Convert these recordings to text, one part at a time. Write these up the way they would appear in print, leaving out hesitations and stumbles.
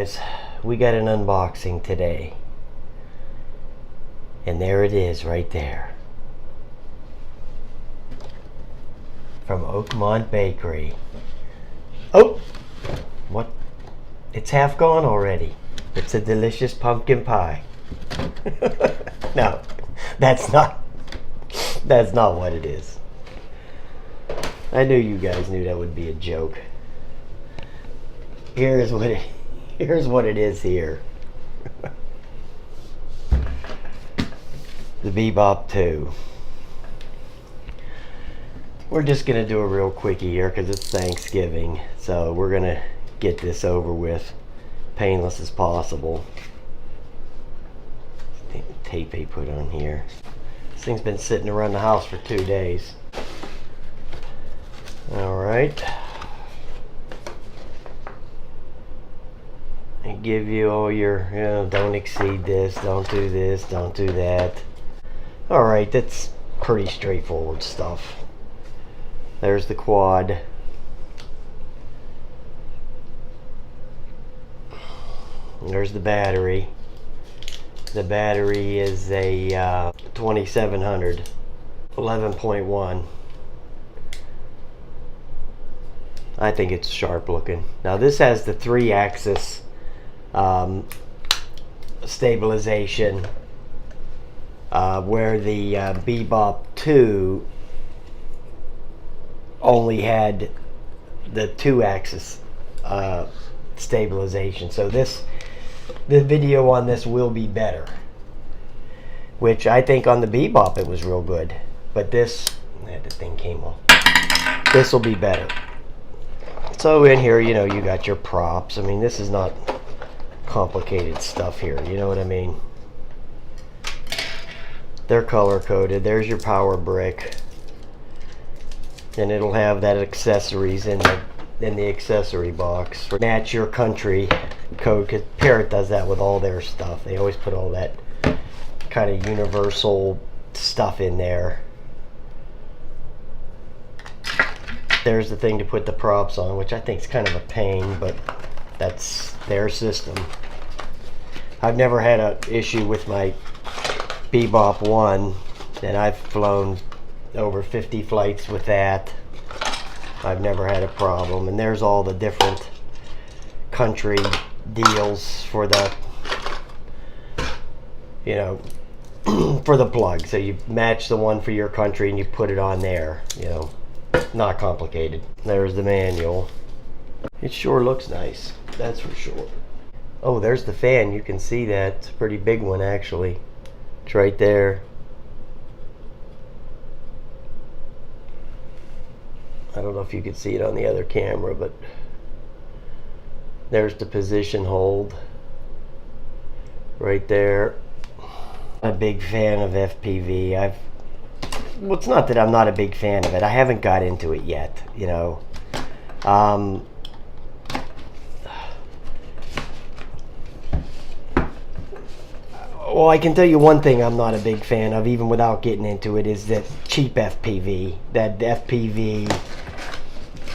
guys, we got an unboxing today, and there it is right there from Oakmont Bakery. Oh, what? It's half gone already. It's a delicious pumpkin pie. No, that's not what it is. I knew you guys knew that would be a joke. Here's what it is here. The Bebop 2. We're just gonna do a real quickie here because it's Thanksgiving, so we're gonna get this over with painless as possible. Tape they put on here. This thing's been sitting around the house for 2 days. Alright. And give you all your, don't exceed this, don't do this, don't do that. Alright, that's pretty straightforward stuff. There's the quad. There's the battery. The battery is a 2700, 11.1. I think it's sharp looking. Now this has the 3-axis stabilization, where the Bebop 2 only had the 2-axis stabilization. So the video on this will be better, which I think on the Bebop it was real good, but this, the thing came off. This will be better. So in here, you got your props. I mean, this is not complicated stuff here, you know what I mean? They're color coded. There's your power brick, and it'll have that accessories in the accessory box. Match your country code, because Parrot does that with all their stuff. They always put all that kind of universal stuff in there. There's the thing to put the props on, which I think is kind of a pain, but that's their system. I've never had an issue with my Bebop 1, and I've flown over 50 flights with that. I've never had a problem. And there's all the different country deals for the, for the plug. So you match the one for your country and you put it on there, not complicated. There's the manual. It sure looks nice, that's for sure. Oh, there's the fan. You can see that. It's a pretty big one, actually. It's right there. I don't know if you can see it on the other camera, but there's the position hold right there. I'm a big fan of FPV. Well, it's not that I'm not a big fan of it. I haven't got into it yet, Well, I can tell you one thing I'm not a big fan of, even without getting into it, is that cheap FPV. That FPV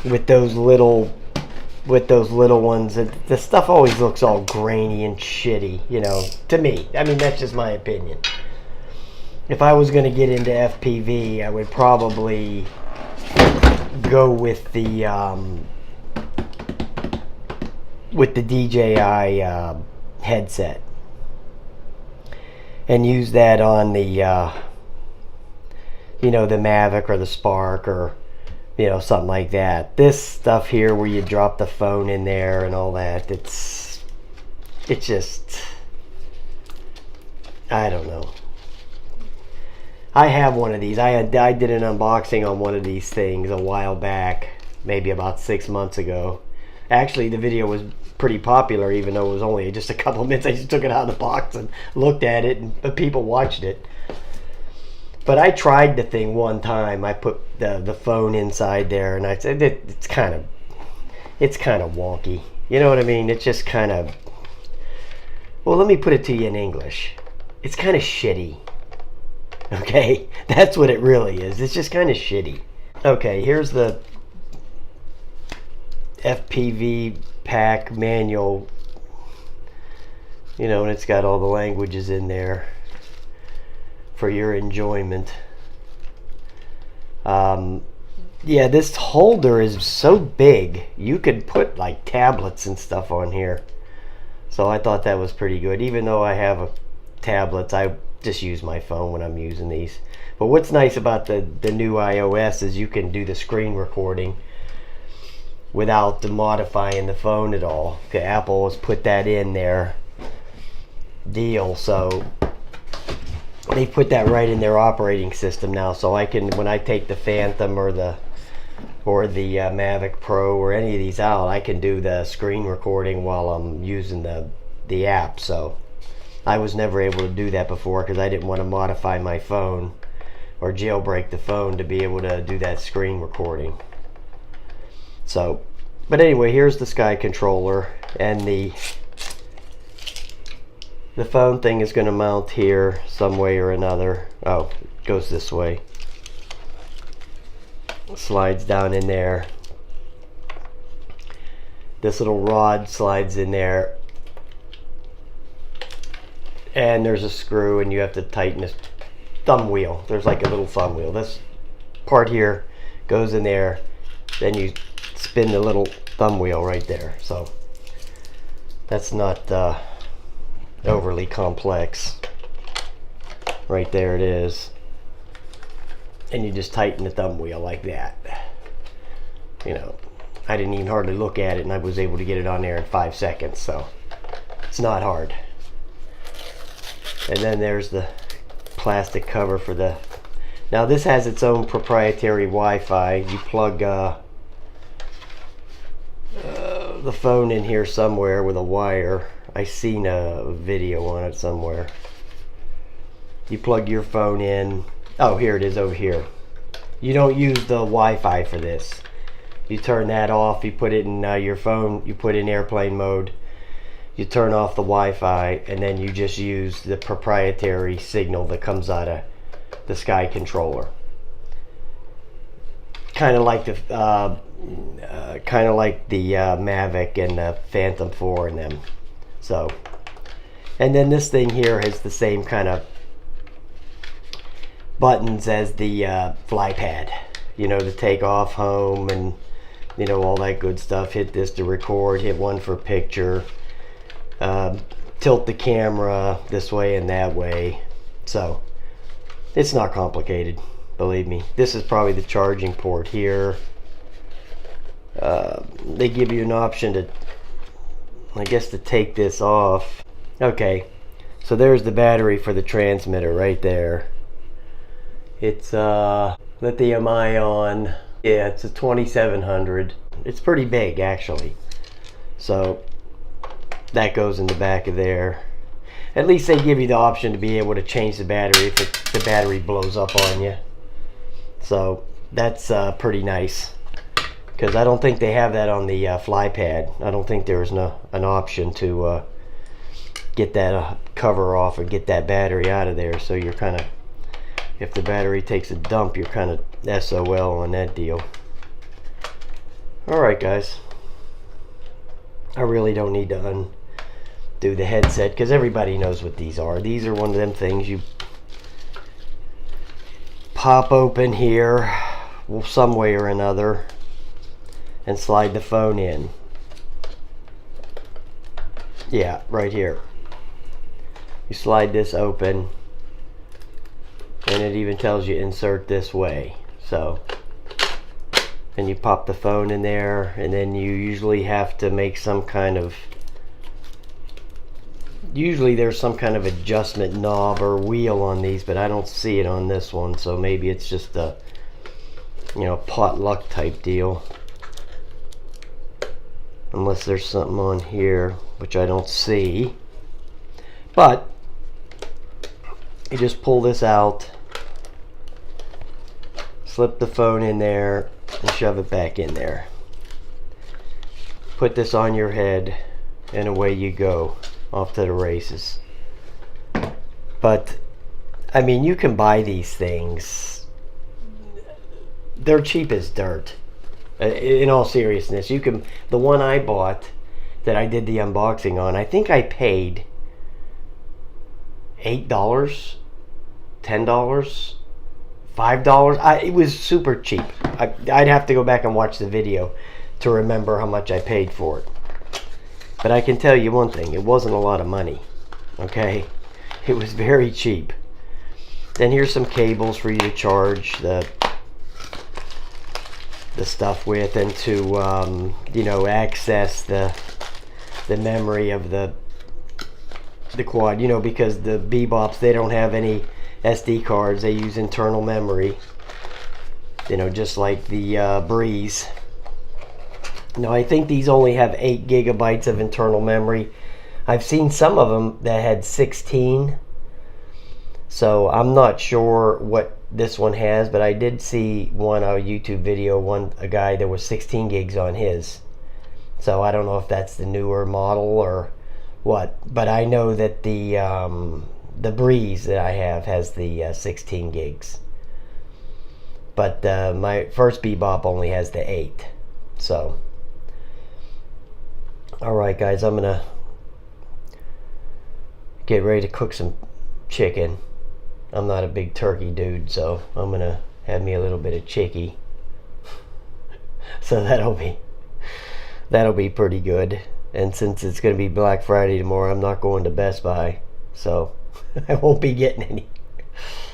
with those little ones. The stuff always looks all grainy and shitty, to me. I mean, that's just my opinion. If I was going to get into FPV, I would probably go with the DJI headset and use that on the the Mavic or the Spark, or something like that. This stuff here where you drop the phone in there and all that, it's just, I don't know. I have one of these. I did an unboxing on one of these things a while back, maybe about 6 months ago. Actually, the video was pretty popular, even though it was only just a couple minutes. I just took it out of the box and looked at it, but people watched it. But I tried the thing one time. I put the phone inside there, and I said it's kind of wonky. You know what I mean? It's just kind of, well, let me put it to you in English. It's kind of shitty. Okay, that's what it really is. It's just kind of shitty. Okay, here's the FPV pack manual You know, and it's got all the languages in there for your enjoyment. Yeah, this holder is so big. You could put like tablets and stuff on here. So I thought that was pretty good. Even though I have tablets, I just use my phone when I'm using these. But what's nice about the new iOS is you can do the screen recording without modifying the phone at all. Okay, Apple has put that in their deal, so they put that right in their operating system now. So I can, when I take the Phantom or the Mavic Pro or any of these out, I can do the screen recording while I'm using the app. So I was never able to do that before because I didn't want to modify my phone or jailbreak the phone to be able to do that screen recording. So, but anyway, here's the Sky controller, and the phone thing is going to mount here some way or another. Oh, it goes this way. Slides down in there. This little rod slides in there, and there's a screw, and you have to tighten this thumb wheel. There's like a little thumb wheel. This part here goes in there, then you spin the little thumb wheel right there. So that's not overly complex. Right there it is, and you just tighten the thumb wheel like that. You know, I didn't even hardly look at it, and I was able to get it on there in 5 seconds, so it's not hard. And then there's the plastic cover for the... Now this has its own proprietary Wi-Fi. You plug the phone in here somewhere with a wire. I seen a video on it somewhere. You plug your phone in. Oh, here it is over here. You don't use the Wi-Fi for this. You turn that off. You put it in your phone. You put in airplane mode. You turn off the Wi-Fi, and then you just use the proprietary signal that comes out of the Sky controller. Kind of like the Mavic and the Phantom 4 and them. So, and then this thing here has the same kind of buttons as the FlyPad. You know, to take off, home, and you know, all that good stuff. Hit this to record. Hit one for picture. Tilt the camera this way and that way. So it's not complicated, believe me. This is probably the charging port here. They give you an option to, I guess, to take this off. Okay, so there's the battery for the transmitter right there. It's lithium ion. Yeah, it's a 2700. It's pretty big actually. So that goes in the back of there. At least they give you the option to be able to change the battery if the battery blows up on you. So that's pretty nice, because I don't think they have that on the FlyPad. I don't think there's an option to get that cover off and get that battery out of there. So you're kind of, if the battery takes a dump, you're kind of SOL on that deal. Alright guys, I really don't need to undo the headset because everybody knows what these are. These are one of them things you pop open here some way or another and slide the phone in. Yeah, right here. You slide this open, and it even tells you insert this way. So, and you pop the phone in there, and then you usually have to make some kind of, usually there's some kind of adjustment knob or wheel on these, but I don't see it on this one, so maybe it's just a, you know, potluck type deal. Unless there's something on here, which I don't see. But you just pull this out, slip the phone in there, and shove it back in there. Put this on your head, and away you go, off to the races. But I mean, you can buy these things. They're cheap as dirt. In all seriousness, you can. The one I bought that I did the unboxing on, I think I paid $8, $10, $5. It was super cheap. I'd have to go back and watch the video to remember how much I paid for it. But I can tell you one thing, it wasn't a lot of money. Okay? It was very cheap. Then here's some cables for you to charge the stuff with, and to access the memory of the quad, because the Bebops, they don't have any SD cards. They use internal memory, just like the Breeze. Now I think these only have 8 gigabytes of internal memory. I've seen some of them that had 16, so I'm not sure what this one has, but I did see a YouTube video, a guy that was 16 gigs on his. So I don't know if that's the newer model or what, but I know that the Breeze that I have has the 16 gigs. But my first Bebop only has the 8. So, alright guys, I'm gonna get ready to cook some chicken. I'm not a big turkey dude, so I'm gonna have me a little bit of chickie. So that'll be pretty good. And since it's gonna be Black Friday tomorrow, I'm not going to Best Buy, so I won't be getting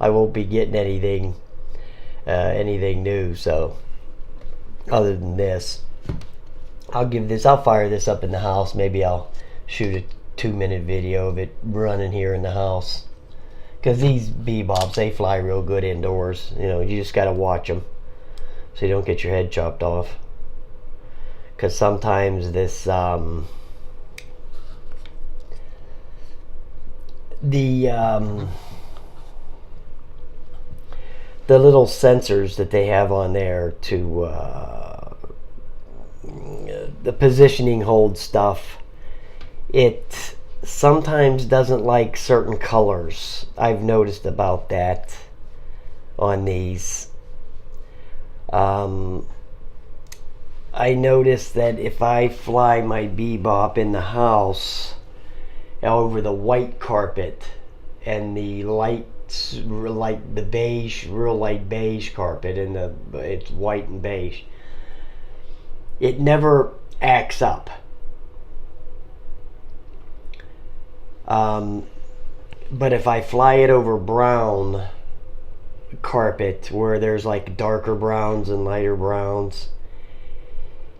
anything new. So other than this, I'll fire this up in the house. Maybe I'll shoot a 2-minute video of it running here in the house. Because these Bebops, they fly real good indoors. You just got to watch them so you don't get your head chopped off. Because sometimes this, the little sensors that they have on there to the positioning hold stuff, it sometimes doesn't like certain colors. I've noticed about that on these. I noticed that if I fly my Bebop in the house over the white carpet and the lights, like the beige, real light beige carpet, and it's white and beige, it never acts up. But if I fly it over brown carpet where there's like darker browns and lighter browns,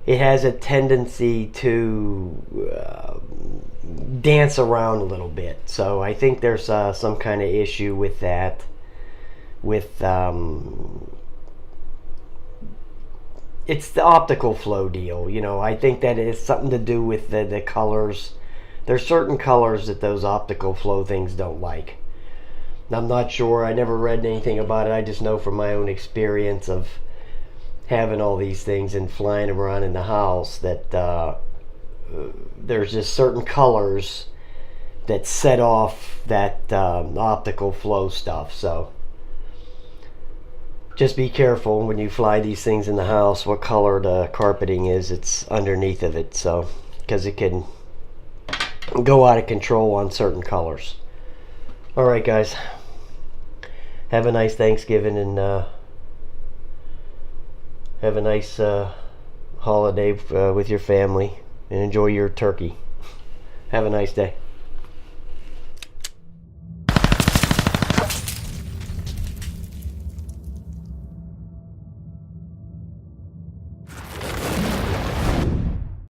it has a tendency to dance around a little bit. So I think there's some kind of issue with that, with it's the optical flow deal. I think that it has something to do with the colors. There's certain colors that those optical flow things don't like. I'm not sure. I never read anything about it. I just know from my own experience of having all these things and flying them around in the house that there's just certain colors that set off that optical flow stuff. So just be careful when you fly these things in the house what color the carpeting is. It's underneath of it, so because it can go out of control on certain colors. Alright guys, have a nice Thanksgiving, and have a nice holiday with your family, and enjoy your turkey. Have a nice day.